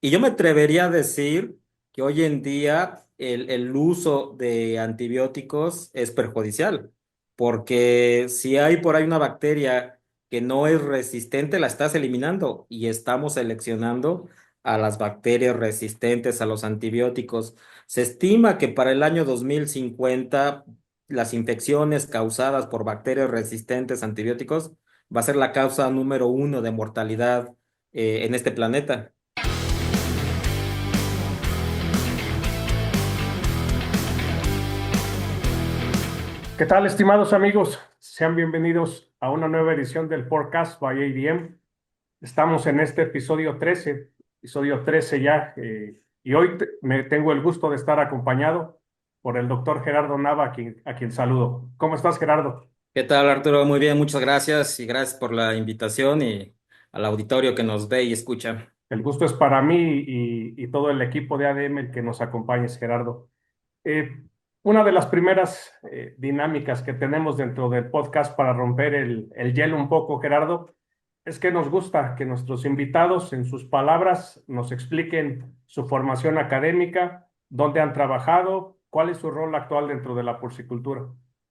Y yo me atrevería a decir que hoy en día el uso de antibióticos es perjudicial, porque si hay por ahí una bacteria que no es resistente, la estás eliminando y estamos seleccionando a las bacterias resistentes a los antibióticos. Se estima que para el año 2050 las infecciones causadas por bacterias resistentes a antibióticos va a ser la causa número uno de mortalidad en este planeta. ¿Qué tal, estimados amigos? Sean bienvenidos a una nueva edición del podcast by ADM. Estamos en este episodio 13 ya, y hoy me tengo el gusto de estar acompañado por el doctor Gerardo Nava, a quien saludo. ¿Cómo estás, Gerardo? ¿Qué tal, Arturo? Muy bien, muchas gracias y gracias por la invitación y al auditorio que nos ve y escucha. El gusto es para mí y todo el equipo de ADM el que nos acompañes, Gerardo. Eh, una de las primeras dinámicas que tenemos dentro del podcast para romper el hielo un poco, Gerardo, es que nos gusta que nuestros invitados, en sus palabras, nos expliquen su formación académica, dónde han trabajado, cuál es su rol actual dentro de la porcicultura.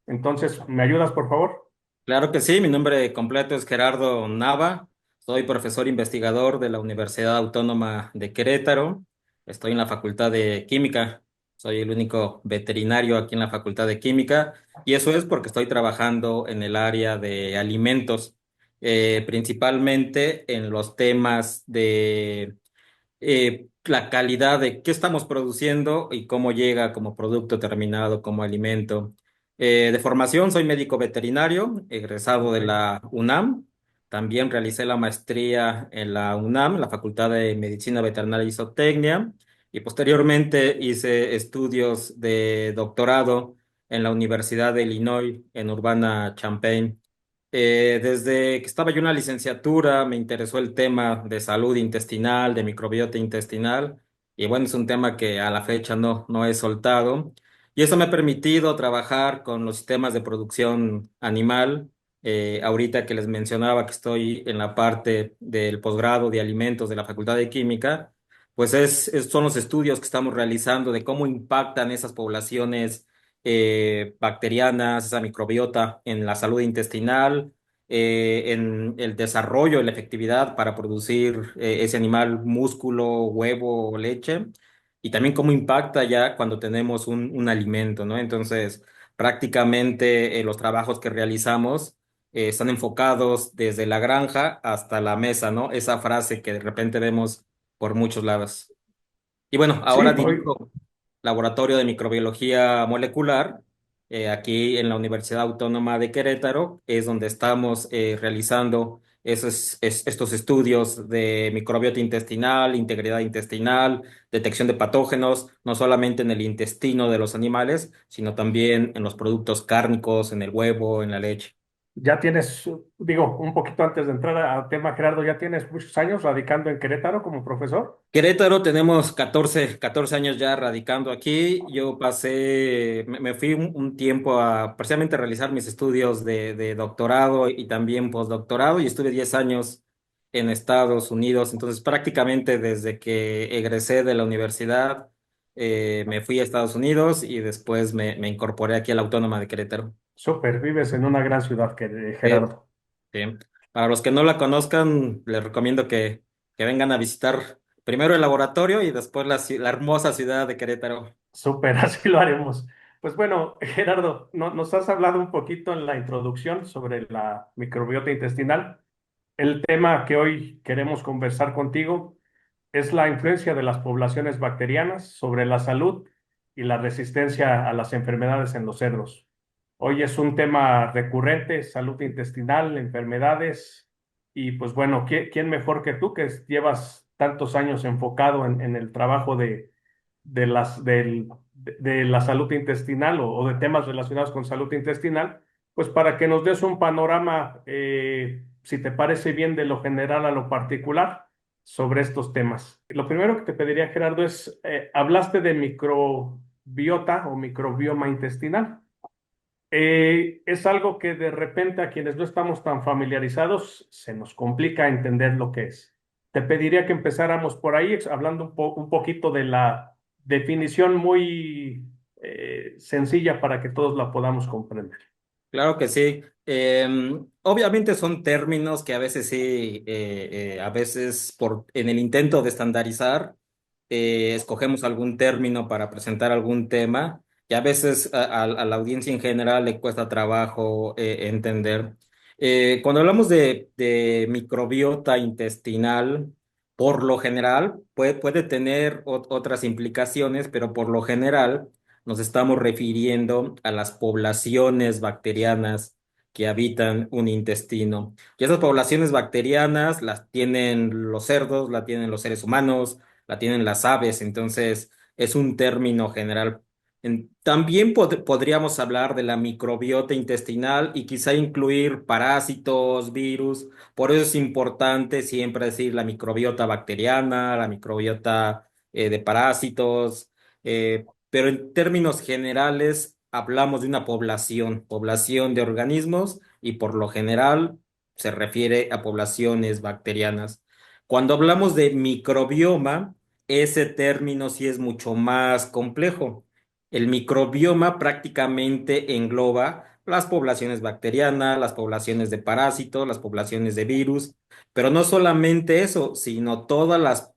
Entonces, ¿me ayudas, por favor? Claro que sí, mi nombre completo es Gerardo Nava, soy profesor investigador de la Universidad Autónoma de Querétaro, estoy en la Facultad de Química, soy el único veterinario aquí en la Facultad de Química y eso es porque estoy trabajando en el área de alimentos, principalmente en los temas de la calidad de qué estamos produciendo y cómo llega como producto terminado, como alimento. De formación soy médico veterinario, egresado de Ok. la UNAM. También realicé la maestría en la UNAM, la Facultad de Medicina Veterinaria y Zootecnia, y posteriormente hice estudios de doctorado en la Universidad de Illinois en Urbana-Champaign. Desde que estaba yo en la licenciatura me interesó el tema de salud intestinal, de microbiota intestinal, y bueno, es un tema que a la fecha no he soltado. Y eso me ha permitido trabajar con los sistemas de producción animal. Ahorita que les mencionaba que estoy en la parte del posgrado de alimentos de la Facultad de Química, pues son los estudios que estamos realizando de cómo impactan esas poblaciones bacterianas, esa microbiota en la salud intestinal, en el desarrollo, en la efectividad para producir ese animal músculo, huevo o leche, y también cómo impacta ya cuando tenemos un alimento, ¿no? Entonces, prácticamente los trabajos que realizamos están enfocados desde la granja hasta la mesa, ¿no? Esa frase que de repente vemos por muchos lados. Y bueno, ahora Sí, hoy, dirijo laboratorio de microbiología molecular aquí en la Universidad Autónoma de Querétaro, es donde estamos realizando estos estudios de microbiota intestinal, integridad intestinal, detección de patógenos, no solamente en el intestino de los animales, sino también en los productos cárnicos, en el huevo, en la leche. ya tienes, digo, un poquito antes de entrar al tema, Gerardo, ya tienes muchos años radicando en Querétaro como profesor. Querétaro, tenemos catorce años ya radicando aquí. Yo me fui un tiempo a precisamente a realizar mis estudios de doctorado y también postdoctorado y estuve 10 años en Estados Unidos. Entonces, prácticamente desde que egresé de la universidad, me fui a Estados Unidos y después me incorporé aquí a la Autónoma de Querétaro. Súper, vives en una gran ciudad, Eh, Gerardo. Sí. Para los que no la conozcan, les recomiendo que vengan a visitar primero el laboratorio y después la hermosa ciudad de Querétaro. Súper, así lo haremos. Pues bueno, Gerardo, nos has hablado un poquito en la introducción sobre la microbiota intestinal. El tema que hoy queremos conversar contigo es la influencia de las poblaciones bacterianas sobre la salud y la resistencia a las enfermedades en los cerdos. Hoy es un tema recurrente, salud intestinal, enfermedades, y pues bueno, ¿quién mejor que tú que llevas tantos años enfocado en el trabajo de la salud intestinal o de temas relacionados con salud intestinal, pues para que nos des un panorama, si te parece bien, de lo general a lo particular sobre estos temas. Lo primero que te pediría, Gerardo, es, hablaste de microbiota o microbioma intestinal. Es algo que de repente a quienes no estamos tan familiarizados se nos complica entender lo que es. te pediría que empezáramos por ahí, hablando un poquito de la definición muy sencilla para que todos la podamos comprender. Claro que sí. Obviamente son términos que a veces sí, a veces en el intento de estandarizar, escogemos algún término para presentar algún tema y a veces a la audiencia en general le cuesta trabajo entender. Cuando hablamos de microbiota intestinal, por lo general puede tener otras implicaciones, pero por lo general nos estamos refiriendo a las poblaciones bacterianas que habitan un intestino. Y esas poblaciones bacterianas las tienen los cerdos, la tienen los seres humanos, la tienen las aves, entonces es un término general. También podríamos hablar de la microbiota intestinal y quizá incluir parásitos, virus. Por eso es importante siempre decir la microbiota bacteriana, la microbiota de parásitos. Pero en términos generales hablamos de una población de organismos y por lo general se refiere a poblaciones bacterianas. Cuando hablamos de microbioma, ese término sí es mucho más complejo. El microbioma prácticamente engloba las poblaciones bacterianas, las poblaciones de parásitos, las poblaciones de virus, pero no solamente eso, sino todas las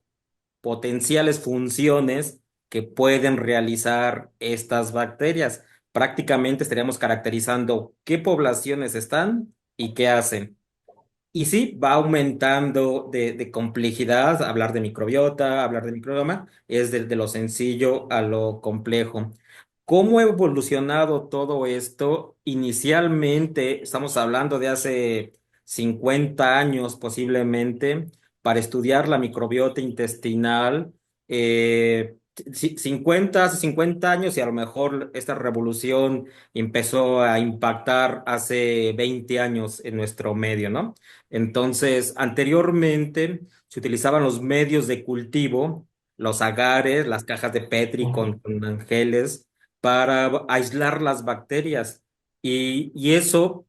potenciales funciones que pueden realizar estas bacterias. Prácticamente estaríamos caracterizando qué poblaciones están y qué hacen. Y sí, va aumentando de complejidad, hablar de microbiota, hablar de microbioma, es de lo sencillo a lo complejo. ¿Cómo ha evolucionado todo esto? Inicialmente, estamos hablando de hace 50 años posiblemente, para estudiar la microbiota intestinal. 50, hace 50 años y a lo mejor esta revolución empezó a impactar hace 20 años en nuestro medio, ¿no? Entonces, anteriormente se utilizaban los medios de cultivo, los agares, las cajas de Petri Ujú. con mangeles, para aislar las bacterias. Y eso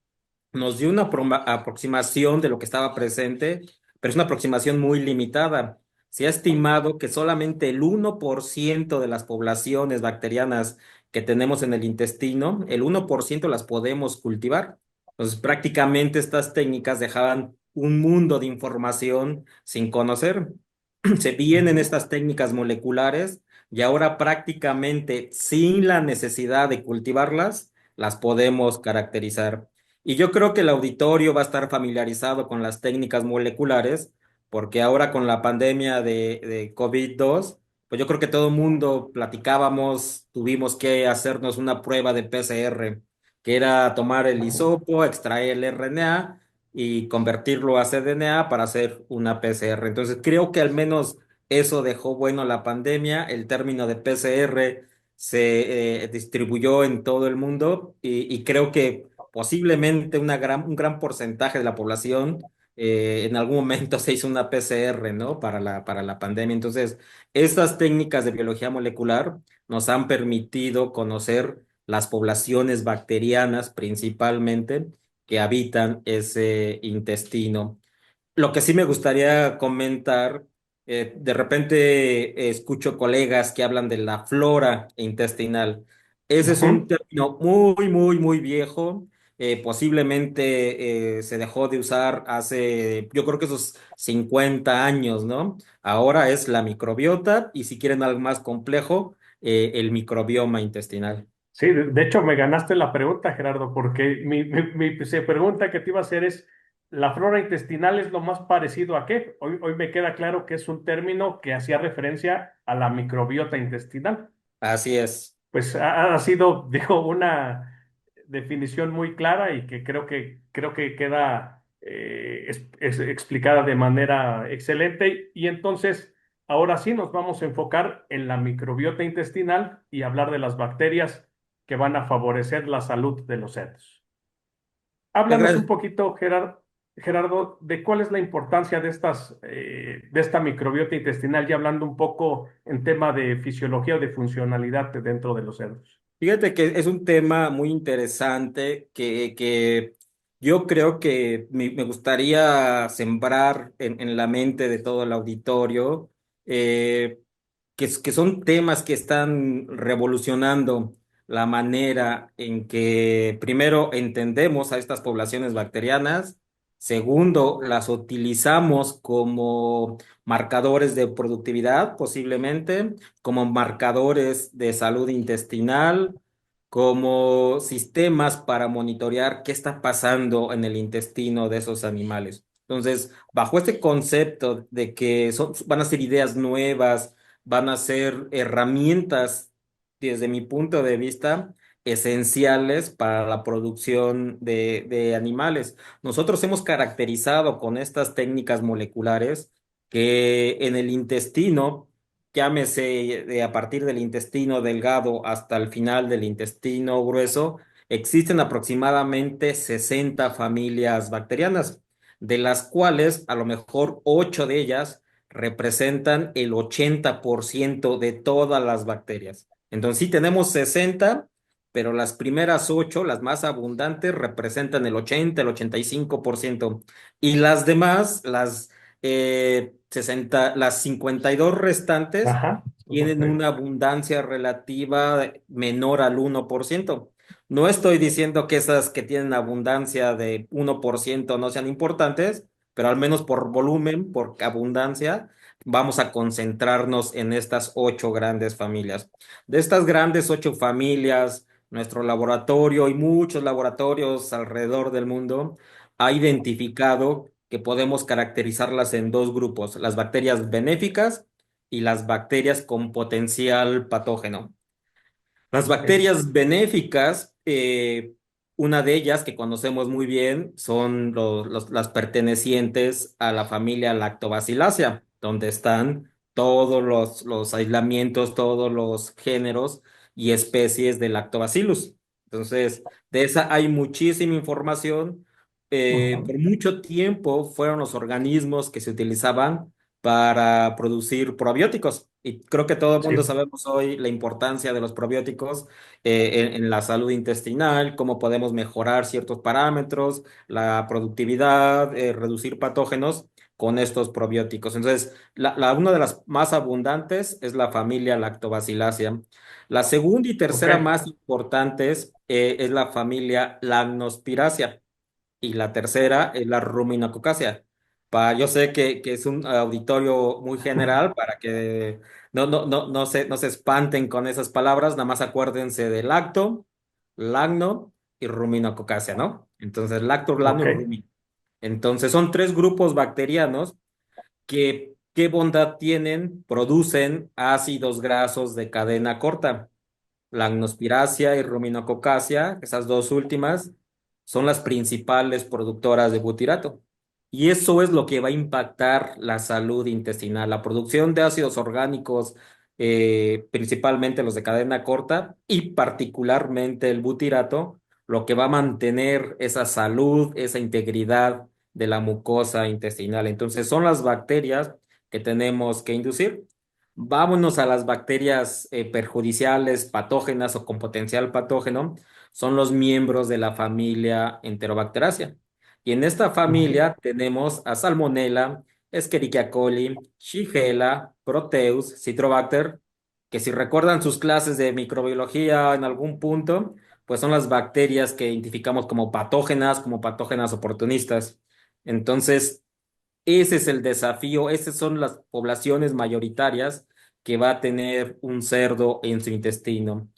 nos dio una aproximación de lo que estaba presente, pero es una aproximación muy limitada. Se ha estimado que solamente el 1% de las poblaciones bacterianas que tenemos en el intestino, el 1% las podemos cultivar. Entonces, prácticamente estas técnicas dejaban un mundo de información sin conocer. Se vienen Ujú. estas técnicas moleculares y ahora prácticamente sin la necesidad de cultivarlas, las podemos caracterizar. Y yo creo que el auditorio va a estar familiarizado con las técnicas moleculares, porque ahora con la pandemia de COVID-2, pues yo creo que todo el mundo platicábamos, tuvimos que hacernos una prueba de PCR, que era tomar el hisopo, extraer el RNA y convertirlo a cDNA para hacer una PCR. Entonces creo que al menos eso dejó bueno la pandemia. El término de PCR se distribuyó en todo el mundo y creo que posiblemente un gran porcentaje de la población en algún momento se hizo una PCR, ¿no? Para la pandemia. Entonces, estas técnicas de biología molecular nos han permitido conocer las poblaciones bacterianas principalmente que habitan ese intestino. Lo que sí me gustaría comentar, de repente escucho colegas que hablan de la flora intestinal. Ese es un Ujú. término muy, muy, muy viejo. Posiblemente se dejó de usar hace, yo creo que esos 50 años, ¿no? Ahora es la microbiota y si quieren algo más complejo, el microbioma intestinal. Sí, de hecho me ganaste la pregunta, Gerardo, porque mi pregunta que te iba a hacer es, ¿la flora intestinal es lo más parecido a qué? Hoy me queda claro que es un término que hacía referencia a la microbiota intestinal. Así es. Pues ha sido, digo, una definición muy clara y que creo que queda es explicada de manera excelente. Y entonces, ahora sí nos vamos a enfocar en la microbiota intestinal y hablar de las bacterias que van a favorecer la salud de los cerdos. Muchas Háblanos un gracias. poquito, Gerardo, de cuál es la importancia de esta microbiota intestinal, ya hablando un poco en tema de fisiología o de funcionalidad dentro de los cerdos. Fíjate que es un tema muy interesante que Yo creo que me gustaría sembrar en la mente de todo el auditorio eh, que son temas que están revolucionando la manera en que, primero, entendemos a estas poblaciones bacterianas, segundo, las utilizamos como marcadores de productividad, posiblemente, como marcadores de salud intestinal, como sistemas para monitorear qué está pasando en el intestino de esos animales. Entonces, bajo este concepto de que van a ser ideas nuevas, van a ser herramientas, desde mi punto de vista, esenciales para la producción de animales. Nosotros hemos caracterizado con estas técnicas moleculares que en el intestino, llámese a partir del intestino delgado hasta el final del intestino grueso, existen aproximadamente 60 familias bacterianas, de las cuales a lo mejor 8 de ellas representan el 80% de todas las bacterias. Entonces sí tenemos 60, pero las primeras 8, las más abundantes, representan el 80, el 85%. Y las demás, las 60, las 52 restantes, Ajá, ok. tienen una abundancia relativa menor al 1%. No estoy diciendo que esas que tienen abundancia de 1% no sean importantes, pero al menos por volumen, por abundancia, vamos a concentrarnos en estas 8 grandes familias. De estas grandes 8 familias, nuestro laboratorio y muchos laboratorios alrededor del mundo ha identificado que podemos caracterizarlas en dos grupos, las bacterias benéficas y las bacterias con potencial patógeno. Las Ok, bacterias benéficas, una de ellas que conocemos muy bien son las pertenecientes a la familia Lactobacillacea, donde están todos los aislamientos, todos los géneros y especies de Lactobacillus. Entonces, de esa hay muchísima información. ujú, Por mucho tiempo fueron los organismos que se utilizaban para producir probióticos. Y creo que todo el sí, mundo sabemos hoy la importancia de los probióticos en la salud intestinal, cómo podemos mejorar ciertos parámetros, la productividad, reducir patógenos con estos probióticos. Entonces, una de las más abundantes es la familia Lactobacillacea. La segunda y ok, tercera más importantes es la familia Lamnospiraceae y la tercera es la ruminococácea. Yo sé que es un auditorio muy general para que no se espanten con esas palabras, nada más acuérdense de lacto, lagno y ruminococácea, ¿no? Entonces, lacto, lagno ok, y rumin. Entonces, son tres grupos bacterianos que, ¿qué bondad tienen? Producen ácidos grasos de cadena corta. La Agnospiracia y Ruminococcacea, esas dos últimas, son las principales productoras de butirato. Y eso es lo que va a impactar la salud intestinal, la producción de ácidos orgánicos, principalmente los de cadena corta y particularmente el butirato, lo que va a mantener esa salud, esa integridad de la mucosa intestinal. Entonces, son las bacterias que tenemos que inducir. Vámonos a las bacterias perjudiciales, patógenas o con potencial patógeno. Son los miembros de la familia Enterobacteriaceae. Y en esta ujú, familia tenemos a Salmonella, Escherichia coli, Shigella, Proteus, Citrobacter, que si recuerdan sus clases de microbiología en algún punto, pues son las bacterias que identificamos como patógenas oportunistas. Entonces, ese es el desafío, esas son las poblaciones mayoritarias que va a tener un cerdo en su intestino.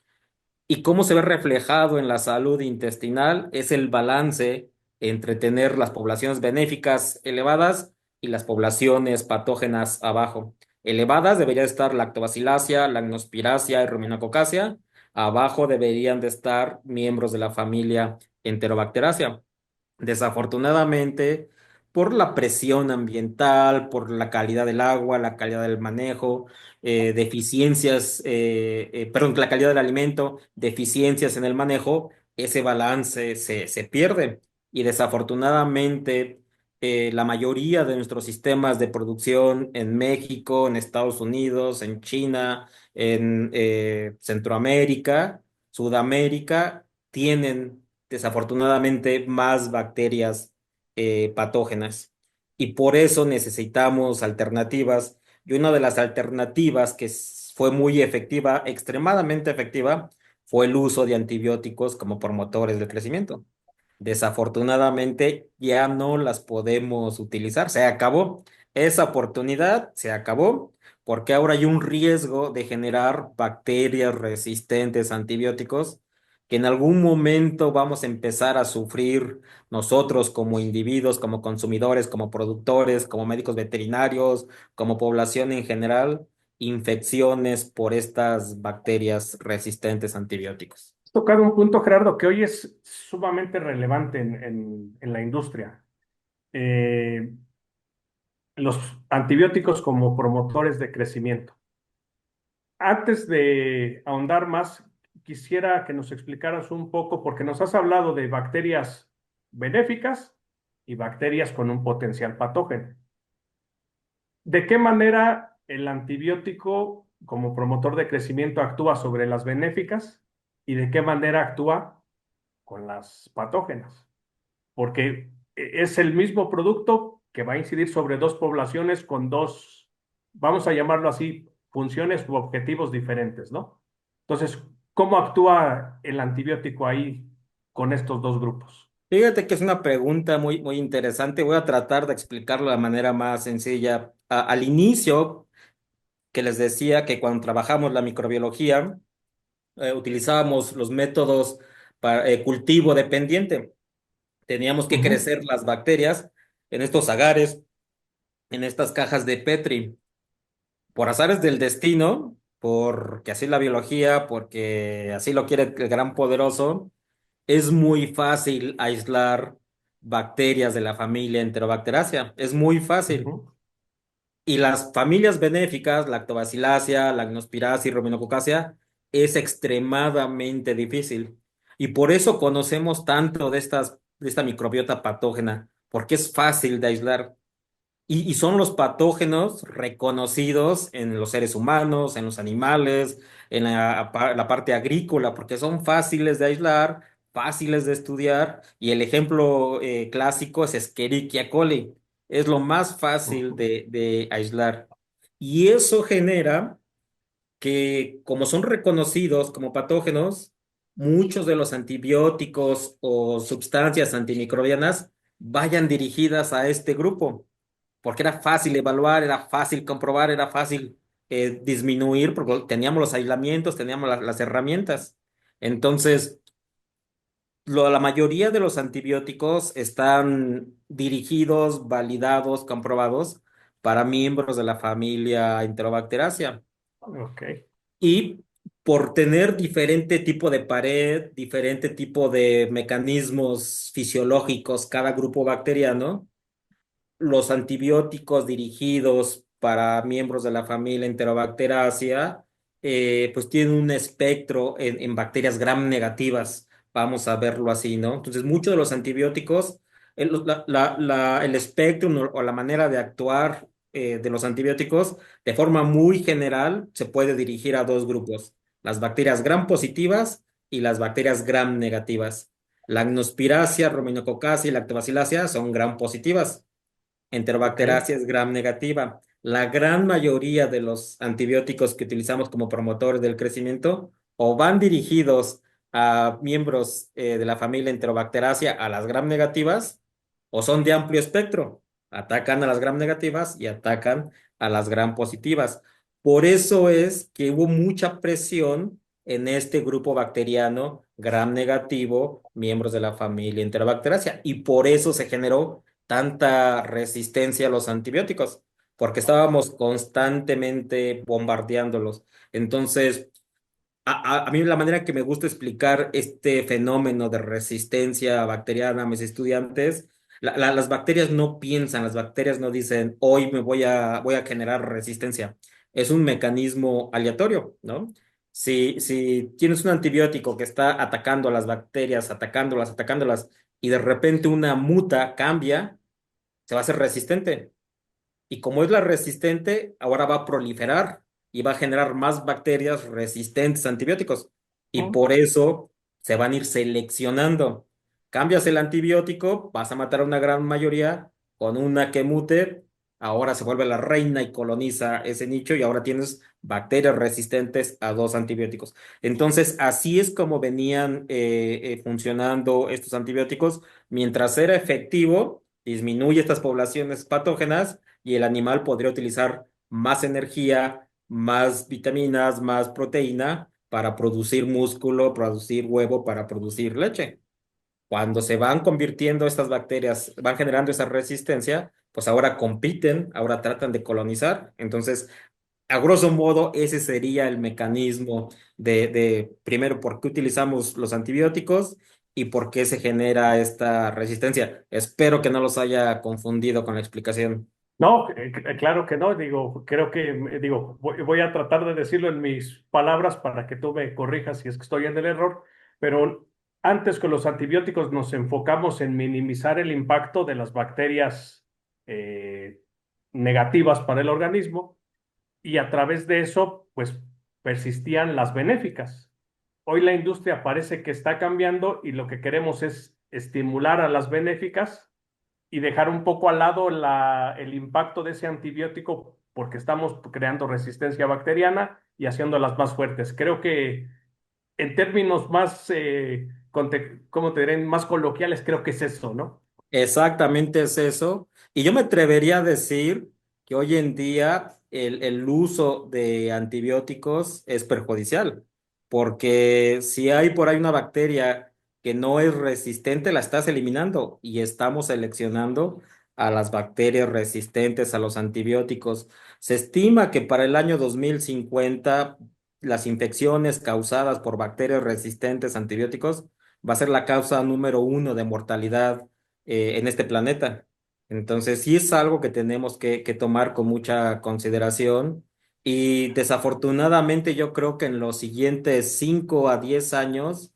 ¿Y cómo se ve reflejado en la salud intestinal? Es el balance entre tener las poblaciones benéficas elevadas y las poblaciones patógenas abajo. Elevadas debería estar Lactobacillacea, Lactospiraceae y Ruminococcaceae. Abajo deberían de estar miembros de la familia Enterobacteriaceae. Desafortunadamente, por la presión ambiental, por la calidad del agua, la calidad del manejo, deficiencias, perdón, la calidad del alimento, deficiencias en el manejo, ese balance se pierde. Y desafortunadamente, la mayoría de nuestros sistemas de producción en México, en Estados Unidos, en China, en Centroamérica, Sudamérica, tienen desafortunadamente más bacterias patógenas. Y por eso necesitamos alternativas. Y una de las alternativas que fue muy efectiva, extremadamente efectiva, fue el uso de antibióticos como promotores del crecimiento. Desafortunadamente ya no las podemos utilizar. Se acabó. Esa oportunidad se acabó porque ahora hay un riesgo de generar bacterias resistentes a antibióticos que en algún momento vamos a empezar a sufrir nosotros como individuos, como consumidores, como productores, como médicos veterinarios, como población en general, infecciones por estas bacterias resistentes a antibióticos. Has tocado un punto, Gerardo, que hoy es sumamente relevante en la industria. Eh, los antibióticos como promotores de crecimiento. Antes de ahondar más, quisiera que nos explicaras un poco, porque nos has hablado de bacterias benéficas y bacterias con un potencial patógeno. ¿De qué manera el antibiótico como promotor de crecimiento actúa sobre las benéficas y de qué manera actúa con las patógenas? Porque es el mismo producto que va a incidir sobre dos poblaciones con dos, vamos a llamarlo así, funciones u objetivos diferentes, ¿no? Entonces, ¿cómo actúa el antibiótico ahí con estos dos grupos? Fíjate que es una pregunta muy, muy interesante. Voy a tratar de explicarlo de manera más sencilla. Al inicio, que les decía que cuando trabajamos la microbiología, utilizábamos los métodos para cultivo dependiente. Teníamos que Ujú, crecer las bacterias en estos agares, en estas cajas de Petri. Por azares del destino, porque así la biología, porque así lo quiere el gran poderoso, es muy fácil aislar bacterias de la familia Enterobacteriaceae. Es muy fácil. ujú. Y las familias benéficas, Lactobacillacea, Lactospiraceae y Ruminococcacea, es extremadamente difícil. Y por eso conocemos tanto de esta microbiota patógena, porque es fácil de aislar. Y son los patógenos reconocidos en los seres humanos, en los animales, en la parte agrícola, porque son fáciles de aislar, fáciles de estudiar. Y el ejemplo clásico es Escherichia coli. Es lo más fácil Ujú. de aislar. Y eso genera que, como son reconocidos como patógenos, muchos de los antibióticos o sustancias antimicrobianas vayan dirigidas a este grupo porque era fácil evaluar, era fácil comprobar, era fácil disminuir, porque teníamos los aislamientos, teníamos las herramientas. Entonces, la mayoría de los antibióticos están dirigidos, validados, comprobados para miembros de la familia Enterobacteriaceae. Ok. Y por tener diferente tipo de pared, diferente tipo de mecanismos fisiológicos cada grupo bacteriano, los antibióticos dirigidos para miembros de la familia Enterobacteriaceae, pues tienen un espectro en bacterias gram negativas, vamos a verlo así, ¿no? Entonces, muchos de los antibióticos, el espectro o la manera de actuar de los antibióticos, de forma muy general, se puede dirigir a dos grupos, las bacterias gram positivas y las bacterias gram negativas. La Lactospiraceae, Ruminococcacea y Lactobacillacea son gram positivas. Ok. Enterobacteriaceae es gram negativa. La gran mayoría de los antibióticos que utilizamos como promotores del crecimiento o van dirigidos a miembros de la familia Enterobacteriaceae a las gram negativas o son de amplio espectro. Atacan a las gram negativas y atacan a las gram positivas. Por eso es que hubo mucha presión en este grupo bacteriano gram negativo, miembros de la familia Enterobacteriaceae, y por eso se generó tanta resistencia a los antibióticos, porque estábamos constantemente bombardeándolos. Entonces, a mí la manera que me gusta explicar este fenómeno de resistencia bacteriana a mis estudiantes, las bacterias no piensan, las bacterias no dicen, hoy voy a generar resistencia. Es un mecanismo aleatorio, ¿no? Si tienes un antibiótico que está atacando a las bacterias, atacándolas, y de repente una muta cambia, se va a hacer resistente. Y como es la resistente, ahora va a proliferar y va a generar más bacterias resistentes a antibióticos. Y Ujú. por eso se van a ir seleccionando. Cambias el antibiótico, vas a matar a una gran mayoría, con una que mute, ahora se vuelve la reina y coloniza ese nicho y ahora tienes bacterias resistentes a dos antibióticos. Entonces, así es como venían funcionando estos antibióticos. Mientras era efectivo, disminuye estas poblaciones patógenas y el animal podría utilizar más energía, más vitaminas, más proteína para producir músculo, producir huevo, para producir leche. Cuando se van convirtiendo estas bacterias, van generando esa resistencia, pues ahora compiten, ahora tratan de colonizar. Entonces, a grosso modo, ese sería el mecanismo primero, por qué utilizamos los antibióticos y por qué se genera esta resistencia. Espero que no los haya confundido con la explicación. No, claro que no, digo, creo que, digo, voy a tratar de decirlo en mis palabras para que tú me corrijas si es que estoy en el error, pero antes con los antibióticos nos enfocamos en minimizar el impacto de las bacterias eh, negativas para el organismo y a través de eso, pues persistían las benéficas. Hoy la industria parece que está cambiando y lo que queremos es estimular a las benéficas y dejar un poco al lado el impacto de ese antibiótico porque estamos creando resistencia bacteriana y haciéndolas más fuertes. Creo que en términos más, ¿cómo te diré? Más coloquiales, creo que es eso, ¿no? Exactamente es eso. Y yo me atrevería a decir que hoy en día el uso de antibióticos es perjudicial, porque si hay por ahí una bacteria que no es resistente, la estás eliminando y estamos seleccionando a las bacterias resistentes a los antibióticos. Se estima que para el año 2050 las infecciones causadas por bacterias resistentes a antibióticos va a ser la causa número uno de mortalidad en este planeta. Entonces, sí es algo que tenemos que tomar con mucha consideración y desafortunadamente yo creo que en los siguientes 5 a 10 años,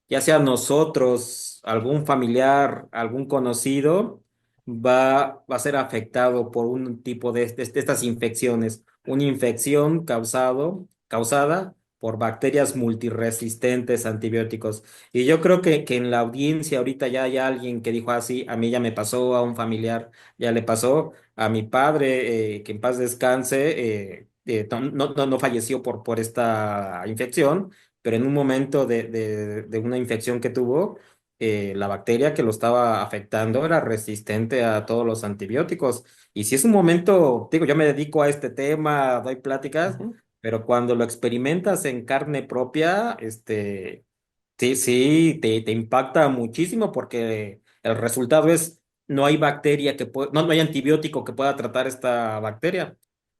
ya sea nosotros, algún familiar, algún conocido, va a ser afectado por un tipo de estas infecciones, una infección causada por bacterias multiresistentes a antibióticos. Y yo creo que en la audiencia ahorita ya hay alguien que dijo así, a mí ya me pasó, a un familiar ya le pasó, a mi padre, que en paz descanse, no falleció por esta infección, pero en un momento de una infección que tuvo, la bacteria que lo estaba afectando era resistente a todos los antibióticos. Y si es un momento, digo, yo me dedico a este tema, doy pláticas, Ujú. pero cuando lo experimentas en carne propia, sí, sí, te impacta muchísimo porque el resultado es no hay bacteria no hay antibiótico que pueda tratar esta bacteria.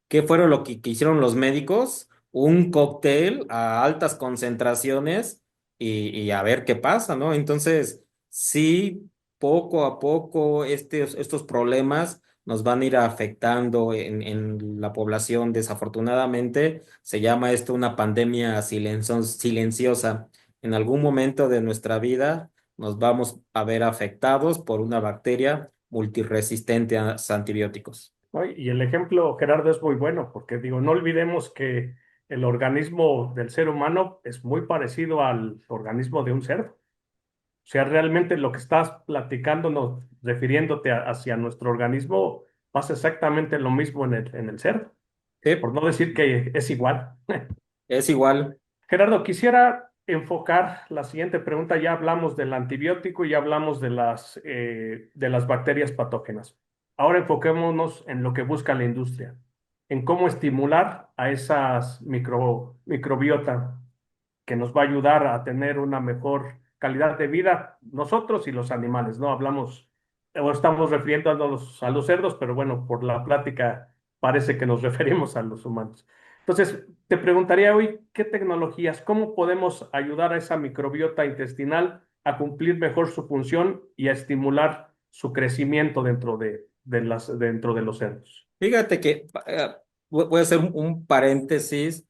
¿Qué fueron lo que hicieron los médicos? Un cóctel a altas concentraciones y a ver qué pasa, ¿no? Entonces, sí, poco a poco estos problemas nos van a ir afectando en la población. Desafortunadamente, se llama esto una pandemia silenciosa. En algún momento de nuestra vida nos vamos a ver afectados por una bacteria multiresistente a los antibióticos. Ay, y el ejemplo, Gerardo, es muy bueno, porque digo, no olvidemos que el organismo del ser humano es muy parecido al organismo de un cerdo. O sea, realmente lo que estás platicándonos, refiriéndote hacia nuestro organismo, pasa exactamente lo mismo en el cerdo, Sí, por no decir que es igual. es igual. Gerardo, quisiera enfocar la siguiente pregunta. Ya hablamos del antibiótico y ya hablamos de las bacterias patógenas. Ahora enfoquémonos en lo que busca la industria, en cómo estimular a esas microbiota que nos va a ayudar a tener una mejor calidad de vida, nosotros y los animales, ¿no? Hablamos, o estamos refiriéndonos a los cerdos, pero bueno, por la plática parece que nos referimos a los humanos. Entonces, te preguntaría hoy, ¿qué tecnologías, cómo podemos ayudar a esa microbiota intestinal a cumplir mejor su función y a estimular su crecimiento dentro de los cerdos? Fíjate que voy a hacer un paréntesis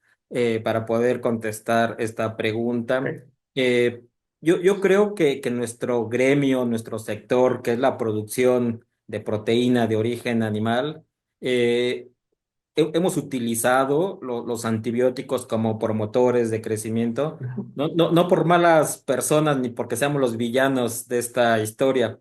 para poder contestar esta pregunta. ¿Ok? Eh, yo creo que nuestro gremio, nuestro sector, que es la producción de proteína de origen animal, eh, hemos utilizado los antibióticos como promotores de crecimiento, Ujú, no por malas personas ni porque seamos los villanos de esta historia,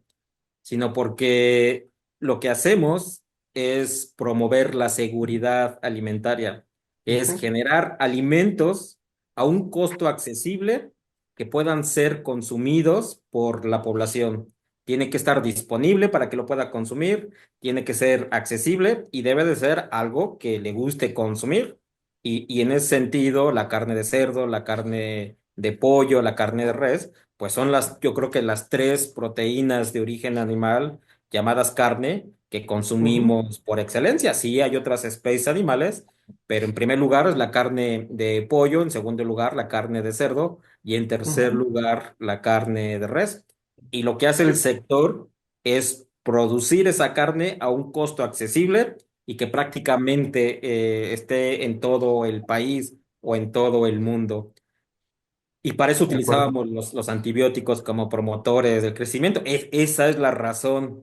sino porque lo que hacemos es promover la seguridad alimentaria, es ujú, generar alimentos a un costo accesible que puedan ser consumidos por la población. Tiene que estar disponible para que lo pueda consumir, tiene que ser accesible y debe de ser algo que le guste consumir. Y en ese sentido, la carne de cerdo, la carne de pollo, la carne de res, pues son yo creo que las tres proteínas de origen animal llamadas carne que ujú, consumimos por excelencia. Sí, hay otras especies animales, pero en primer lugar es la carne de pollo, en segundo lugar la carne de cerdo y en tercer ujú. lugar la carne de res. Y lo que hace Sí, el sector es producir esa carne a un costo accesible y que prácticamente esté en todo el país o en todo el mundo. Y para eso de acuerdo. utilizábamos los antibióticos como promotores del crecimiento. Esa es la razón.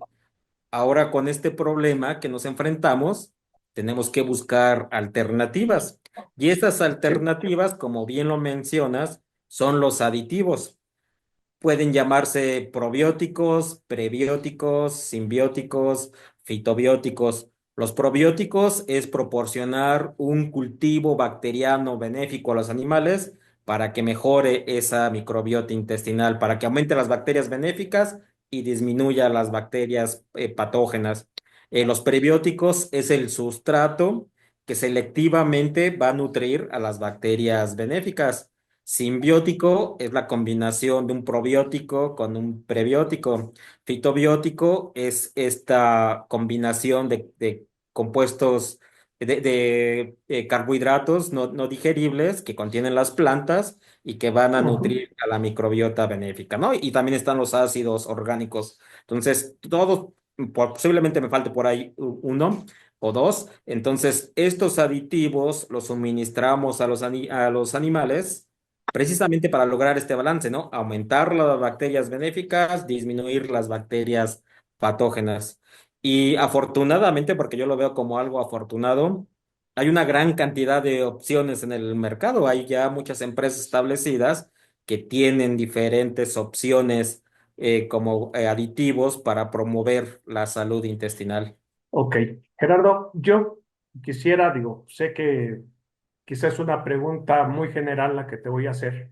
Ahora con este problema que nos enfrentamos, tenemos que buscar alternativas. Y estas Sí. alternativas, como bien lo mencionas, son los aditivos. Pueden llamarse probióticos, prebióticos, simbióticos, fitobióticos. Los probióticos es proporcionar un cultivo bacteriano benéfico a los animales para que mejore esa microbiota intestinal, para que aumente las bacterias benéficas y disminuya las bacterias patógenas. Los prebióticos es el sustrato que selectivamente va a nutrir a las bacterias benéficas. Simbiótico es la combinación de un probiótico con un prebiótico. Fitobiótico es esta combinación de compuestos de carbohidratos no digeribles que contienen las plantas y que van a Ujú. nutrir a la microbiota benéfica, ¿no? Y también están los ácidos orgánicos. Entonces, todos, posiblemente me falte por ahí uno o dos. Entonces, estos aditivos los suministramos a los animales precisamente para lograr este balance, ¿no? Aumentar las bacterias benéficas, disminuir las bacterias patógenas. Y afortunadamente, porque yo lo veo como algo afortunado, hay una gran cantidad de opciones en el mercado. Hay ya muchas empresas establecidas que tienen diferentes opciones como aditivos para promover la salud intestinal. Ok, Gerardo, yo quisiera, digo, sé que quizás es una pregunta muy general la que te voy a hacer,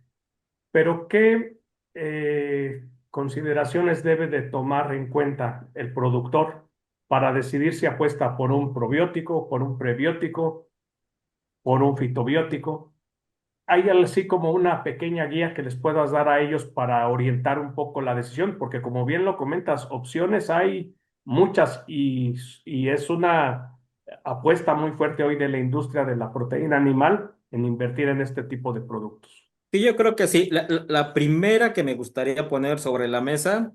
pero ¿qué consideraciones debe de tomar en cuenta el productor para decidir si apuesta por un probiótico, por un prebiótico, por un fitobiótico? ¿Hay así como una pequeña guía que les puedas dar a ellos para orientar un poco la decisión? Porque como bien lo comentas, opciones hay muchas y es una apuesta muy fuerte hoy de la industria de la proteína animal en invertir en este tipo de productos. Sí, yo creo que sí. La primera que me gustaría poner sobre la mesa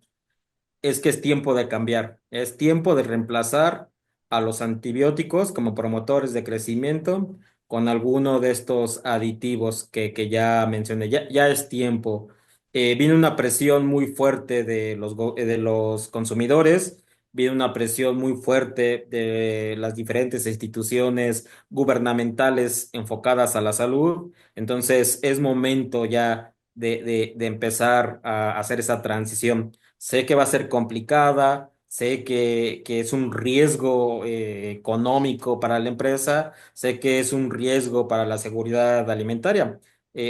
es que es tiempo de cambiar, es tiempo de reemplazar a los antibióticos como promotores de crecimiento con alguno de estos aditivos que ya mencioné. Ya es tiempo. Viene una presión muy fuerte de de los consumidores, viene una presión muy fuerte de las diferentes instituciones gubernamentales enfocadas a la salud. Entonces es momento ya de empezar a hacer esa transición. Sé que va a ser complicada, sé que es un riesgo económico para la empresa, sé que es un riesgo para la seguridad alimentaria.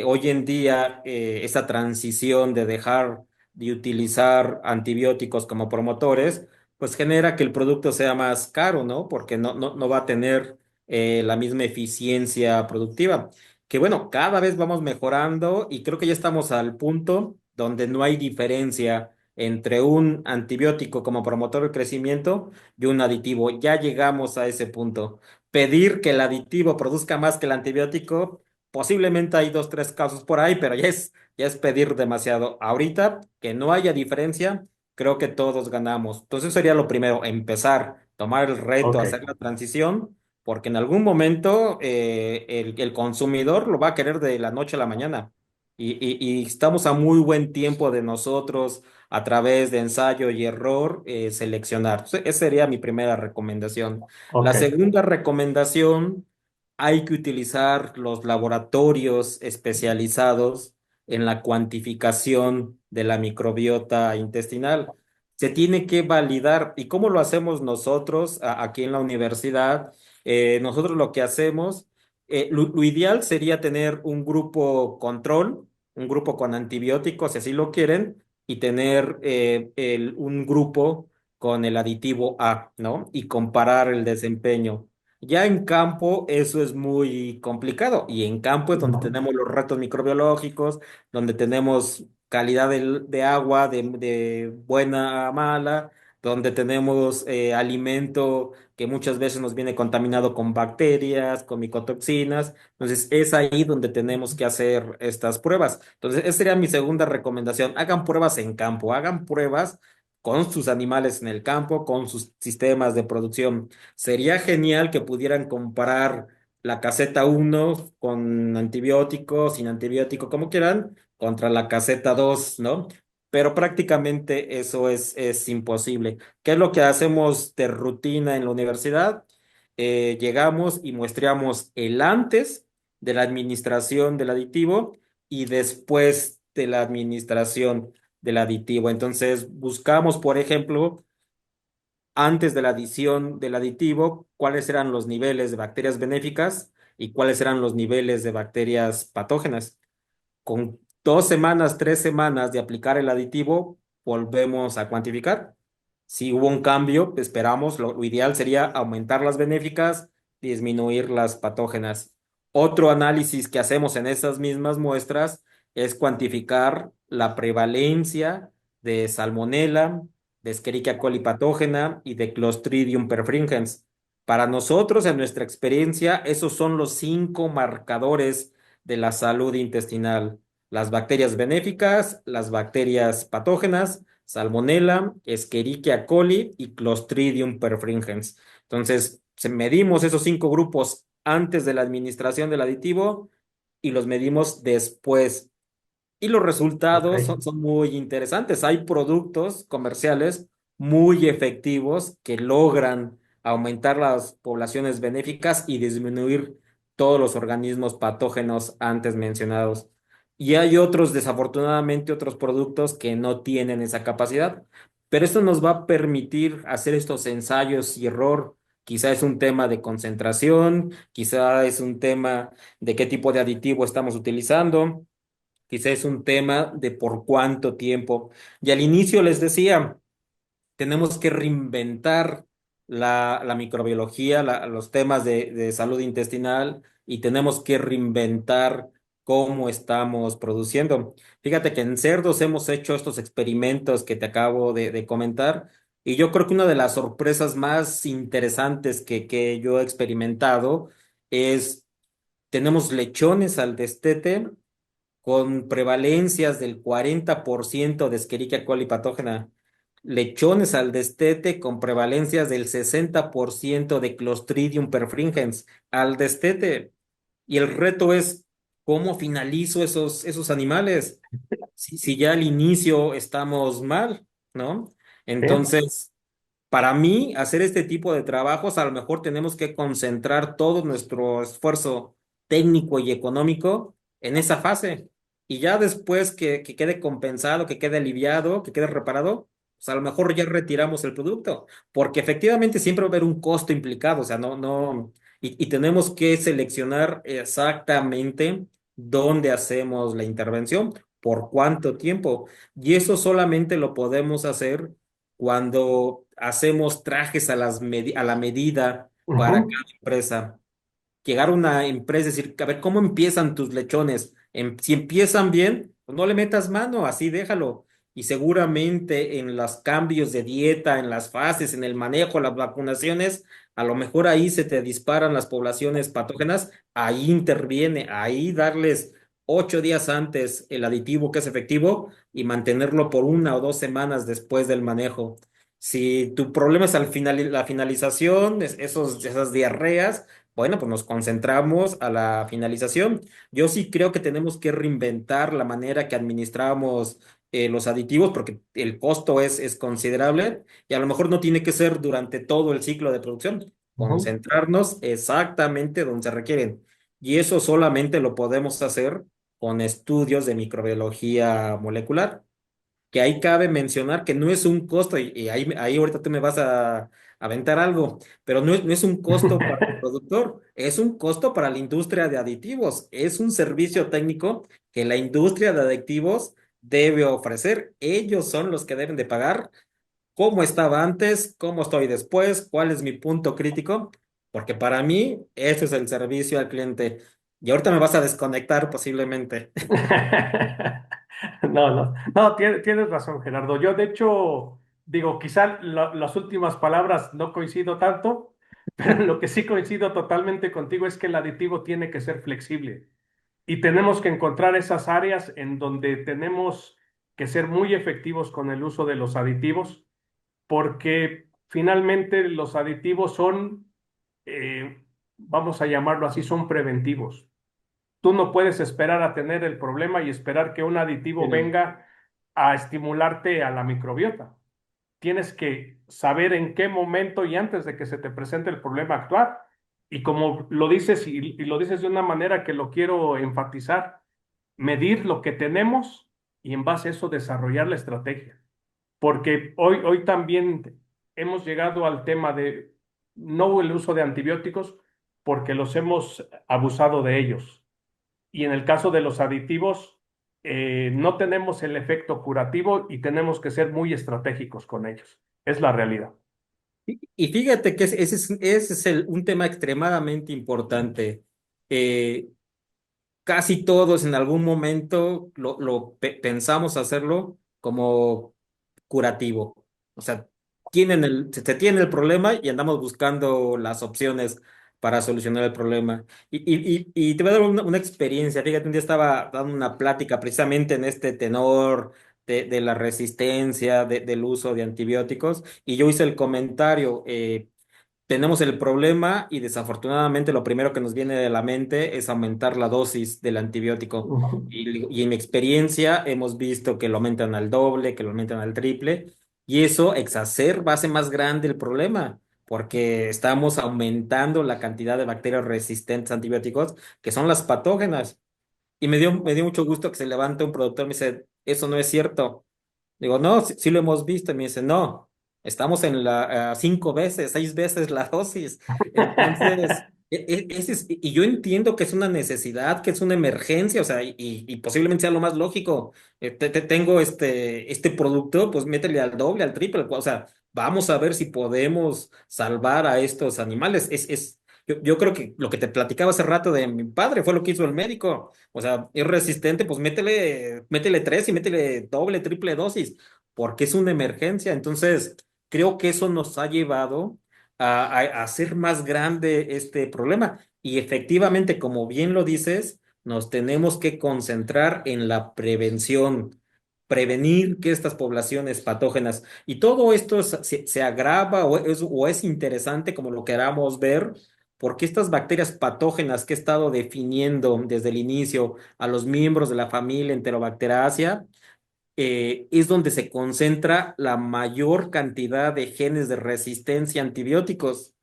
Hoy en día, esa transición de dejar de utilizar antibióticos como promotores, pues genera que el producto sea más caro, ¿no? Porque no va a tener la misma eficiencia productiva. Que bueno, cada vez vamos mejorando y creo que ya estamos al punto donde no hay diferencia entre un antibiótico como promotor del crecimiento y un aditivo. Ya llegamos a ese punto. Pedir que el aditivo produzca más que el antibiótico, posiblemente hay dos, tres casos por ahí, pero ya es pedir demasiado. Ahorita, que no haya diferencia, creo que todos ganamos. Entonces sería lo primero, empezar, tomar el reto, Ok, hacer la transición, porque en algún momento el consumidor lo va a querer de la noche a la mañana. Y estamos a muy buen tiempo de nosotros a través de ensayo y error, seleccionar. Esa sería mi primera recomendación. La Ok, segunda recomendación, hay que utilizar los laboratorios especializados en la cuantificación de la microbiota intestinal. Se tiene que validar. ¿Y cómo lo hacemos nosotros aquí en la universidad? Nosotros lo que hacemos, lo ideal sería tener un grupo control, un grupo con antibióticos, si así lo quieren, y tener un grupo con el aditivo A, ¿no? Y comparar el desempeño. Ya en campo eso es muy complicado y en campo es donde ujú, tenemos los retos microbiológicos, donde tenemos calidad de agua de buena a mala, donde tenemos alimento que muchas veces nos viene contaminado con bacterias, con micotoxinas. Entonces es ahí donde tenemos que hacer estas pruebas. Entonces esa sería mi segunda recomendación. Hagan pruebas en campo, hagan pruebas con sus animales en el campo, con sus sistemas de producción. Sería genial que pudieran comparar la caseta uno con antibiótico, sin antibiótico, como quieran, contra la caseta 2, ¿no? Pero prácticamente eso es imposible. ¿Qué es lo que hacemos de rutina en la universidad? Llegamos y muestreamos el antes de la administración del aditivo y después de la administración del aditivo. Entonces, buscamos, por ejemplo, antes de la adición del aditivo, cuáles eran los niveles de bacterias benéficas y cuáles eran los niveles de bacterias patógenas. Con 2 semanas, 3 semanas de aplicar el aditivo, volvemos a cuantificar. Si hubo un cambio, esperamos, lo ideal sería aumentar las benéficas, disminuir las patógenas. Otro análisis que hacemos en esas mismas muestras es cuantificar la prevalencia de Salmonella, de Escherichia coli patógena y de Clostridium perfringens. Para nosotros, en nuestra experiencia, esos son los 5 marcadores de la salud intestinal: las bacterias benéficas, las bacterias patógenas, Salmonella, Escherichia coli y Clostridium perfringens. Entonces, medimos esos 5 grupos antes de la administración del aditivo y los medimos después. Y los ok, resultados son muy interesantes. Hay productos comerciales muy efectivos que logran aumentar las poblaciones benéficas y disminuir todos los organismos patógenos antes mencionados. Y hay otros, desafortunadamente, otros productos que no tienen esa capacidad. Pero esto nos va a permitir hacer estos ensayos y error. Quizá es un tema de concentración, quizá es un tema de qué tipo de aditivo estamos utilizando. Quizá es un tema de por cuánto tiempo. Y al inicio les decía, tenemos que reinventar la microbiología, los temas de salud intestinal y tenemos que reinventar cómo estamos produciendo. Fíjate que en cerdos hemos hecho estos experimentos que te acabo de comentar y yo creo que una de las sorpresas más interesantes que yo he experimentado es, tenemos lechones al destete con prevalencias del 40% de Escherichia coli patógena, lechones al destete con prevalencias del 60% de Clostridium perfringens al destete. Y el reto es, ¿cómo finalizo esos animales? Si ya al inicio estamos mal, ¿no? sí, Entonces, para mí, hacer este tipo de trabajos, a lo mejor tenemos que concentrar todo nuestro esfuerzo técnico y económico en esa fase. Y ya después que quede compensado, que quede aliviado, que quede reparado, pues a lo mejor ya retiramos el producto. Porque efectivamente siempre va a haber un costo implicado. O sea, no. Y tenemos que seleccionar exactamente dónde hacemos la intervención, por cuánto tiempo. Y eso solamente lo podemos hacer cuando hacemos trajes a la medida para ujú, cada empresa. Llegar a una empresa y decir, a ver, ¿cómo empiezan tus lechones? Si empiezan bien, pues no le metas mano, así déjalo. Y seguramente en los cambios de dieta, en las fases, en el manejo, las vacunaciones, a lo mejor ahí se te disparan las poblaciones patógenas, ahí interviene, ahí darles 8 días antes el aditivo que es efectivo y mantenerlo por 1 o 2 semanas después del manejo. Si tu problema es al final, la finalización, esas diarreas, Bueno, pues nos concentramos a la finalización. Yo sí creo que tenemos que reinventar la manera que administramos los aditivos porque el costo es considerable y a lo mejor no tiene que ser durante todo el ciclo de producción. Ujú. Concentrarnos exactamente donde se requieren. Y eso solamente lo podemos hacer con estudios de microbiología molecular, que ahí cabe mencionar que no es un costo, y ahí ahorita tú me vas a aventar algo, pero no es un costo para el productor, es un costo para la industria de aditivos, es un servicio técnico que la industria de aditivos debe ofrecer. Ellos son los que deben de pagar cómo estaba antes, cómo estoy después, cuál es mi punto crítico, porque para mí ese es el servicio al cliente. Y ahorita me vas a desconectar posiblemente. No, tienes razón, Gerardo. Yo, de hecho, digo, quizá las últimas palabras no coincido tanto, pero en lo que sí coincido totalmente contigo es que el aditivo tiene que ser flexible y tenemos que encontrar esas áreas en donde tenemos que ser muy efectivos con el uso de los aditivos, porque finalmente los aditivos son, vamos a llamarlo así, son preventivos. Tú no puedes esperar a tener el problema y esperar que un aditivo Sí. venga a estimularte a la microbiota. Tienes que saber en qué momento y antes de que se te presente el problema actuar. Y como lo dices y lo dices de una manera que lo quiero enfatizar, medir lo que tenemos y en base a eso desarrollar la estrategia. Porque hoy también hemos llegado al tema de no el uso de antibióticos porque los hemos abusado de ellos. Y en el caso de los aditivos, no tenemos el efecto curativo y tenemos que ser muy estratégicos con ellos. Es la realidad. Y fíjate que ese es un tema extremadamente importante. Eh, Casi todos en algún momento pensamos hacerlo como curativo. O sea, se tiene el problema y andamos buscando las opciones para solucionar el problema. Y te voy a dar una experiencia. Fíjate, un día estaba dando una plática precisamente en este tenor de la resistencia, del uso de antibióticos, y yo hice el comentario. Tenemos el problema y desafortunadamente lo primero que nos viene de la mente es aumentar la dosis del antibiótico. Ujú. Y en mi experiencia hemos visto que lo aumentan al doble, que lo aumentan al triple, y eso exacerba, hace más grande el problema, porque estamos aumentando la cantidad de bacterias resistentes a antibióticos, que son las patógenas. Y me dio mucho gusto que se levante un productor y me dice, eso no es cierto. Digo, no, sí lo hemos visto. Y me dice, no, estamos en la 5 veces, 6 veces la dosis. Entonces, y yo entiendo que es una necesidad, que es una emergencia, o sea, y posiblemente sea lo más lógico. Tengo este producto, pues métele al doble, al triple, o sea, vamos a ver si podemos salvar a estos animales. Yo creo que lo que te platicaba hace rato de mi padre fue lo que hizo el médico. O sea, es resistente, pues métele tres y métele doble, triple dosis, porque es una emergencia. Entonces, creo que eso nos ha llevado a hacer más grande este problema. Y efectivamente, como bien lo dices, nos tenemos que concentrar en la prevención, prevenir que estas poblaciones patógenas, y todo esto se agrava o es interesante como lo queramos ver, porque estas bacterias patógenas que he estado definiendo desde el inicio a los miembros de la familia Enterobacteriaceae, es donde se concentra la mayor cantidad de genes de resistencia a antibióticos.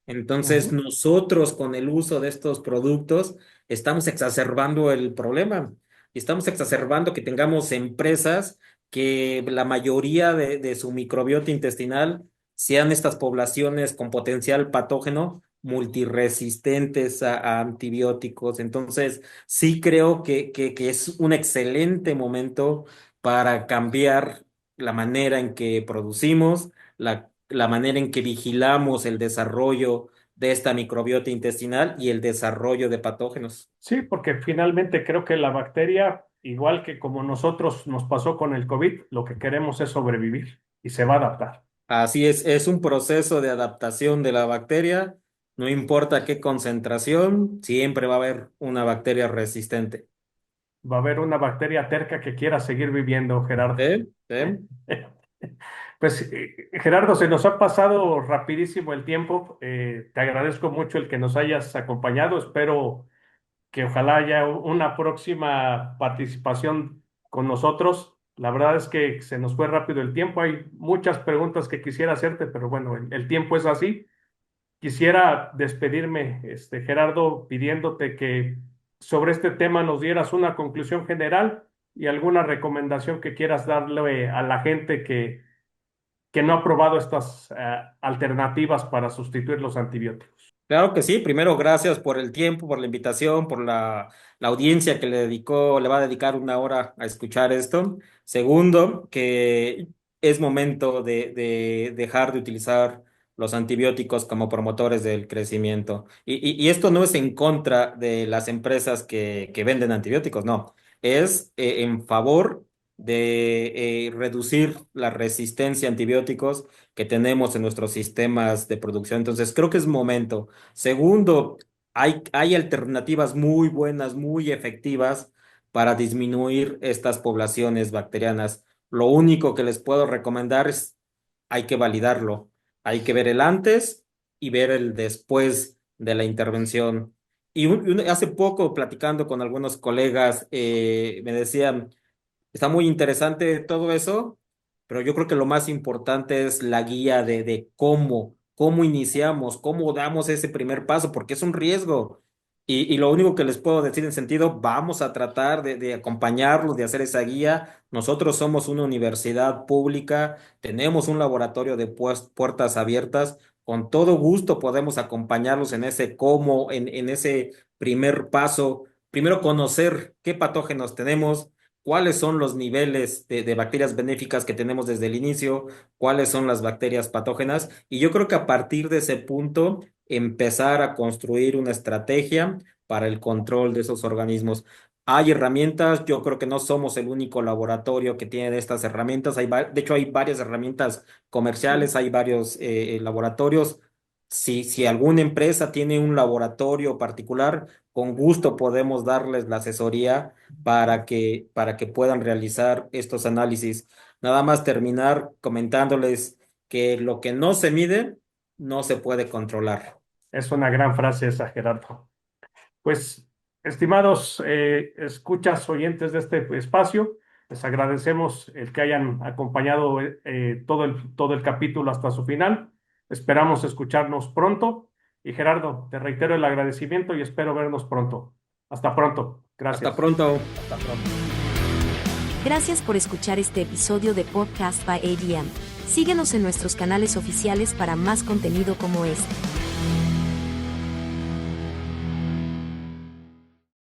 Entonces, Ujú. nosotros con el uso de estos productos estamos exacerbando el problema y estamos exacerbando que tengamos empresas que la mayoría de su microbiota intestinal sean estas poblaciones con potencial patógeno multiresistentes a antibióticos. Entonces, sí creo que es un excelente momento para cambiar la manera en que producimos, la manera en que vigilamos el desarrollo de esta microbiota intestinal y el desarrollo de patógenos. Sí, porque finalmente creo que la bacteria, igual que como nosotros nos pasó con el COVID, lo que queremos es sobrevivir y se va a adaptar. Así es un proceso de adaptación de la bacteria, no importa qué concentración, siempre va a haber una bacteria resistente. Va a haber una bacteria terca que quiera seguir viviendo, Gerardo. ¿Sí? ¿Sí? Pues Gerardo, se nos ha pasado rapidísimo el tiempo. Te agradezco mucho el que nos hayas acompañado. Espero que ojalá haya una próxima participación con nosotros. La verdad es que se nos fue rápido el tiempo. Hay muchas preguntas que quisiera hacerte, pero bueno, el tiempo es así. Quisiera despedirme, Gerardo, pidiéndote que sobre este tema nos dieras una conclusión general y alguna recomendación que quieras darle a la gente que no ha probado estas alternativas para sustituir los antibióticos. Claro que sí. Primero, gracias por el tiempo, por la invitación, por la audiencia que le va a dedicar una hora a escuchar esto. Segundo, que es momento de dejar de utilizar los antibióticos como promotores del crecimiento. Y esto no es en contra de las empresas que venden antibióticos, no. Es en favor de reducir la resistencia a antibióticos que tenemos en nuestros sistemas de producción. Entonces, creo que es momento. Segundo, hay alternativas muy buenas, muy efectivas para disminuir estas poblaciones bacterianas. Lo único que les puedo recomendar es hay que validarlo. Hay que ver el antes y ver el después de la intervención. Hace poco, platicando con algunos colegas, me decían, está muy interesante todo eso, pero yo creo que lo más importante es la guía de cómo iniciamos, cómo damos ese primer paso, porque es un riesgo. Y lo único que les puedo decir en sentido, vamos a tratar de acompañarlos, de hacer esa guía. Nosotros somos una universidad pública, tenemos un laboratorio de puertas abiertas. Con todo gusto podemos acompañarlos en ese cómo, en ese primer paso. Primero conocer qué patógenos tenemos, cuáles son los niveles de bacterias benéficas que tenemos desde el inicio, cuáles son las bacterias patógenas, y yo creo que a partir de ese punto empezar a construir una estrategia para el control de esos organismos. Hay herramientas, yo creo que no somos el único laboratorio que tiene estas herramientas, de hecho hay varias herramientas comerciales, hay varios laboratorios. Si alguna empresa tiene un laboratorio particular, con gusto podemos darles la asesoría para que puedan realizar estos análisis. Nada más terminar comentándoles que lo que no se mide no se puede controlar. Es una gran frase esa, Gerardo. Pues, estimados escuchas oyentes de este espacio, les agradecemos el que hayan acompañado todo el capítulo hasta su final. Esperamos escucharnos pronto. Y Gerardo, te reitero el agradecimiento y espero vernos pronto. Hasta pronto. Hasta Gracias. pronto. Hasta pronto. Gracias por escuchar este episodio de Podcast by ADM. Síguenos en nuestros canales oficiales para más contenido como este.